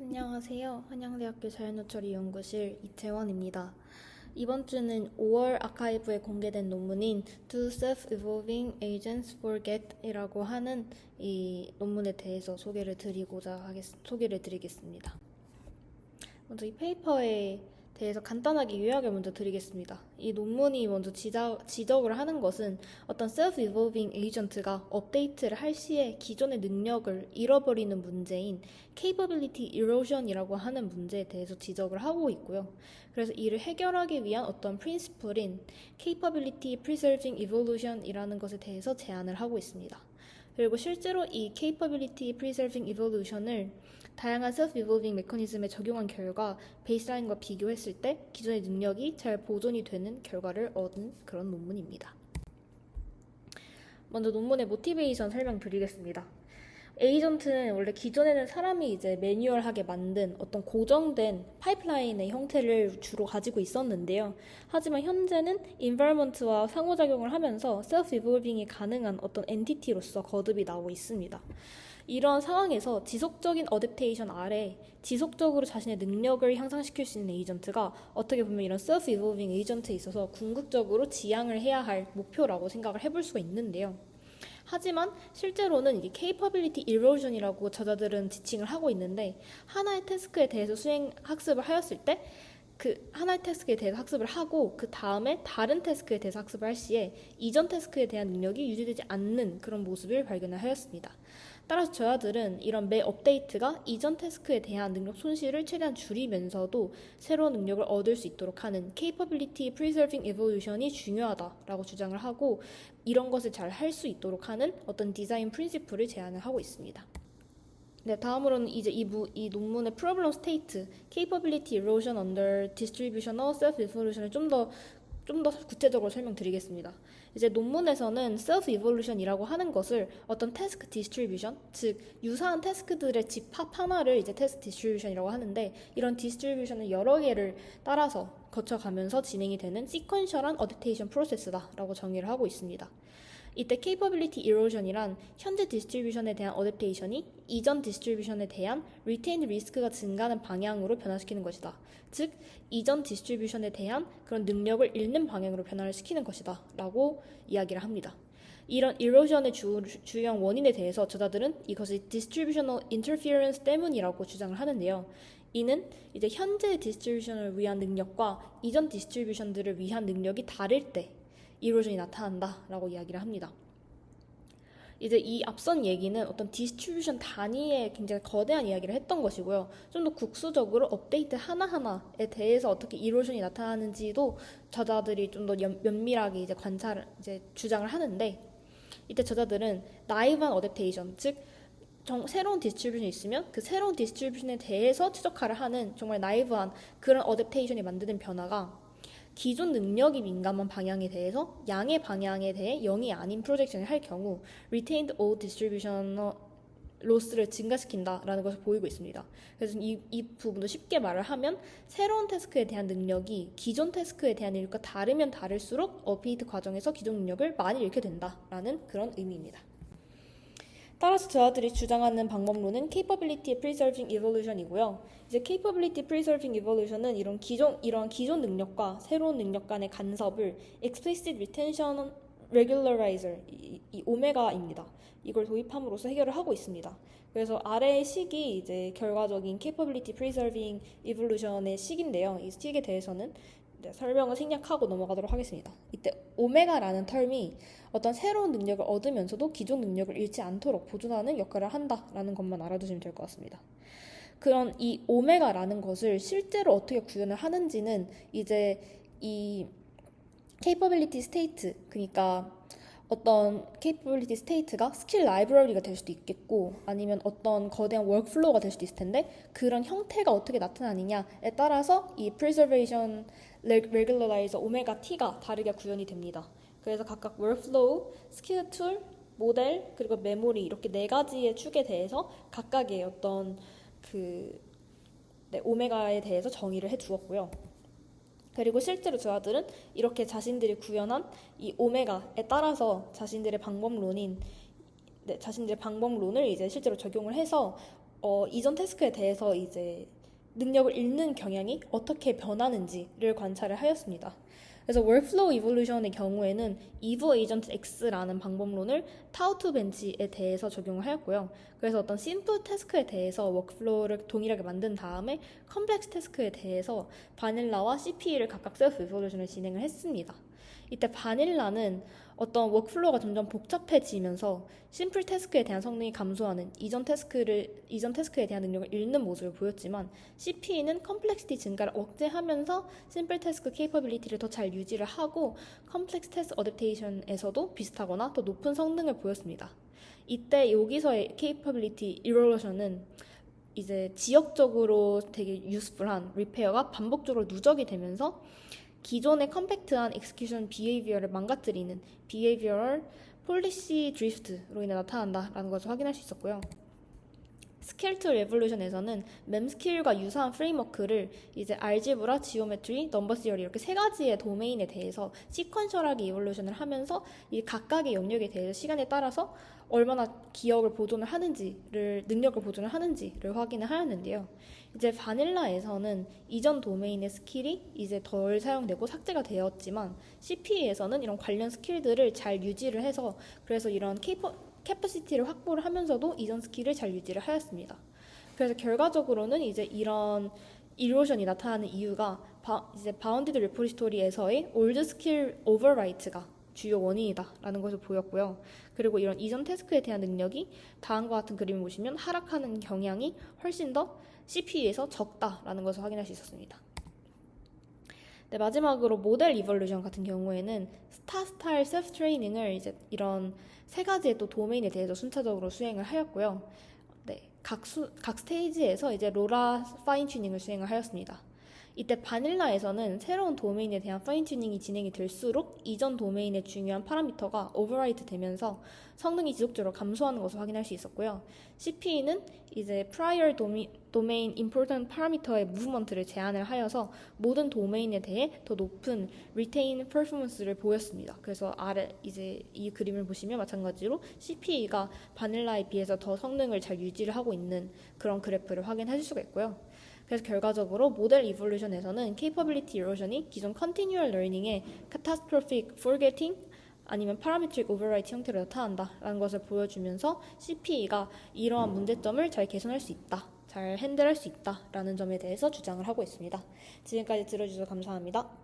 안녕하세요. 한양대학교 자연노처리 연구실 이채원입니다. 이번 주는 5월 아카이브에 공개된 논문인 Do Self-Evolving Agents Forget? 이라고 하는 이 논문에 대해서 소개를 드리겠습니다. 먼저 이 페이퍼에 대해서 간단하게 요약을 먼저 드리겠습니다. 이 논문이 먼저 지적을 하는 것은 어떤 self-evolving agent가 업데이트를 할 시에 기존의 능력을 잃어버리는 문제인 capability erosion이라고 하는 문제에 대해서 지적을 하고 있고요. 그래서 이를 해결하기 위한 어떤 프린시플인 capability preserving evolution이라는 것에 대해서 제안을 하고 있습니다. 그리고 실제로 이 capability preserving evolution을 다양한 self-evolving 메커니즘에 적용한 결과 베이스라인과 비교했을 때 기존의 능력이 잘 보존이 되는 결과를 얻은 그런 논문입니다. 먼저 논문의 모티베이션 설명드리겠습니다. 에이전트는 원래 기존에는 사람이 이제 매뉴얼하게 만든 어떤 고정된 파이프라인의 형태를 주로 가지고 있었는데요. 하지만 현재는 environment와 상호작용을 하면서 self-evolving이 가능한 어떤 엔티티로서 거듭이 나오고 있습니다. 이런 상황에서 지속적인 어댑테이션 아래 지속적으로 자신의 능력을 향상시킬 수 있는 에이전트가 어떻게 보면 이런 self-evolving 에이전트에 있어서 궁극적으로 지향을 해야 할 목표라고 생각을 해볼 수가 있는데요. 하지만 실제로는 이게 capability erosion이라고 저자들은 지칭을 하고 있는데 하나의 태스크에 대해서 학습을 하였을 때 그 하나의 태스크에 대해서 학습을 하고 그 다음에 다른 태스크에 대해서 학습을 할 시에 이전 태스크에 대한 능력이 유지되지 않는 그런 모습을 발견을 하였습니다. 따라서 저자들은 이런 매 업데이트가 이전 태스크에 대한 능력 손실을 최대한 줄이면서도 새로운 능력을 얻을 수 있도록 하는 capability preserving evolution이 중요하다라고 주장을 하고 이런 것을 잘 할 수 있도록 하는 어떤 디자인 프린시플을 제안을 하고 있습니다. 네, 다음으로는 이제 이 논문의 problem state, capability erosion under distributional self-evolution을 좀 더 구체적으로 설명드리겠습니다. 이제 논문에서는 self-evolution이라고 하는 것을 어떤 task distribution, 즉 유사한 태스크들의 집합 하나를 이제 task distribution이라고 하는데 이런 distribution을 여러 개를 따라서 거쳐가면서 진행이 되는 sequential한 adaptation process다라고 정의를 하고 있습니다. 이때 capability erosion이란 현재 디스트리뷰션에 대한 어댑테이션이 이전 디스트리뷰션에 대한 retained risk가 증가하는 방향으로 변화시키는 것이다. 즉, 이전 디스트리뷰션에 대한 그런 능력을 잃는 방향으로 변화를 시키는 것이다. 라고 이야기를 합니다. 이런 erosion의 주요한 원인에 대해서 저자들은 이것이 distributional interference 때문이라고 주장을 하는데요. 이는 이제 현재 디스트리뷰션을 위한 능력과 이전 디스트리뷰션들을 위한 능력이 다를 때 이로전이 나타난다라고 이야기를 합니다. 이제 이 앞선 얘기는 어떤 디스트리뷰션 단위의 굉장히 거대한 이야기를 했던 것이고요. 좀 더 국수적으로 업데이트 하나하나에 대해서 어떻게 이로전이 나타나는지도 저자들이 좀 더 면밀하게 이제 주장을 하는데 이때 저자들은 나이브한 어댑테이션, 즉 새로운 디스트리뷰션이 있으면 그 새로운 디스트리뷰션에 대해서 최적화를 하는 정말 나이브한 그런 어댑테이션이 만드는 변화가 기존 능력이 민감한 방향에 대해서 양의 방향에 대해 0이 아닌 프로젝션을 할 경우 retained old distribution 로스를 증가시킨다라는 것을 보이고 있습니다. 그래서 이 부분도 쉽게 말을 하면 새로운 태스크에 대한 능력이 기존 태스크에 대한 능력과 다르면 다를수록 업데이트 과정에서 기존 능력을 많이 잃게 된다라는 그런 의미입니다. 따라서 저자들이 주장하는 방법론은 capability preserving evolution이고요. 이제 capability preserving evolution은 이런 기존 능력과 새로운 능력 간의 간섭을 explicit retention regularizer, 이 오메가입니다. 이걸 도입함으로써 해결을 하고 있습니다. 그래서 아래의 식이 이제 결과적인 capability preserving evolution의 식인데요. 이 식에 대해서는 설명을 생략하고 넘어가도록 하겠습니다. 이때 오메가라는 텀이 어떤 새로운 능력을 얻으면서도 기존 능력을 잃지 않도록 보존하는 역할을 한다라는 것만 알아두시면 될 것 같습니다. 그런 이 오메가라는 것을 실제로 어떻게 구현을 하는지는 이제 이 capability state, 그러니까 어떤 capability state가 스킬 라이브러리가 될 수도 있겠고 아니면 어떤 거대한 workflow가 될 수도 있을 텐데 그런 형태가 어떻게 나타나느냐에 따라서 이 preservation regularizer 오메가 t가 다르게 구현이 됩니다. 그래서 각각 workflow, 스킬 툴, 모델, 그리고 메모리 이렇게 네 가지의 축에 대해서 각각의 어떤 오메가에 대해서 정의를 해두었고요. 그리고 실제로 저자들은 이렇게 자신들이 구현한 이 오메가에 따라서 자신들의 방법론을 이제 실제로 적용을 해서 이전 태스크에 대해서 이제 능력을 잃는 경향이 어떻게 변하는지를 관찰을 하였습니다. 그래서 workflow evolution의 경우에는 evo agent x라는 방법론을 tau2 벤치에 대해서 적용을 하였고요. 그래서 어떤 simple 태스크에 대해서 workflow를 동일하게 만든 다음에 complex 태스크에 대해서 바닐라와 CPE를 각각 self evolution을 진행을 했습니다. 이때 바닐라는 어떤 워크플로우가 점점 복잡해지면서 심플 태스크에 대한 성능이 감소하는 이전 태스크에 대한 능력을 잃는 모습을 보였지만 CPE는 컴플렉시티 증가를 억제하면서 심플 태스크 케이퍼빌리티를 더 잘 유지를 하고 컴플렉스 태스크 어댑테이션에서도 비슷하거나 더 높은 성능을 보였습니다. 이때 여기서의 케이퍼빌리티 이로러션은 이제 지역적으로 되게 유스풀한 리페어가 반복적으로 누적이 되면서 기존의 컴팩트한 엑스큐션 비헤이비어를 망가뜨리는 비헤이비어럴 폴리시 드리프트로 인해 나타난다라는 것을 확인할 수 있었고요. 스케일 투 레볼루션에서는 mem스킬과 유사한 프레임워크를 이제 알제브라, 지오메트리, 넘버 시어리 이렇게 세 가지의 도메인에 대해서 시퀀셜하게 이볼루션을 하면서 이 각각의 영역에 대해서 시간에 따라서 얼마나 기억을 보존을 하는지를 능력을 보존을 하는지를 확인을 하였는데요. 이제 바닐라에서는 이전 도메인의 스킬이 이제 덜 사용되고 삭제가 되었지만 CPE에서는 이런 관련 스킬들을 잘 유지를 해서 그래서 이런 캐퍼시티를 확보를 하면서도 이전 스킬을 잘 유지를 하였습니다. 그래서 결과적으로는 이제 이런 이로션이 나타나는 이유가 이제 바운디드 리포지토리에서의 올드 스킬 오버라이트가 주요 원인이다라는 것을 보였고요. 그리고 이런 이전 태스크에 대한 능력이 다음과 같은 그림을 보시면 하락하는 경향이 훨씬 더 CPE에서 적다라는 것을 확인할 수 있었습니다. 네, 마지막으로 모델 이볼루션 같은 경우에는 스타 스타일 셀프 트레이닝을 이제 이런 세 가지의 또 도메인에 대해서 순차적으로 수행을 하였고요. 네, 각 스테이지에서 이제 로라 파인 튜닝을 수행을 하였습니다. 이때 바닐라에서는 새로운 도메인에 대한 파인 튜닝이 진행이 될수록 이전 도메인의 중요한 파라미터가 오버라이트 되면서 성능이 지속적으로 감소하는 것을 확인할 수 있었고요. CPE는 이제 prior domain important parameter의 무브먼트를 제한을 하여서 모든 도메인에 대해 더 높은 retain performance를 보였습니다. 그래서 아래 이제 이 그림을 보시면 마찬가지로 CPE가 바닐라에 비해서 더 성능을 잘 유지를 하고 있는 그런 그래프를 확인하실 수가 있고요. 그래서 결과적으로 모델 이볼루션에서는 capability erosion이 기존 continual learning의 catastrophic forgetting 아니면 parametric overwrite 형태로 나타난다라는 것을 보여주면서 CPE가 이러한 문제점을 잘 개선할 수 있다, 잘 핸들할 수 있다라는 점에 대해서 주장을 하고 있습니다. 지금까지 들어주셔서 감사합니다.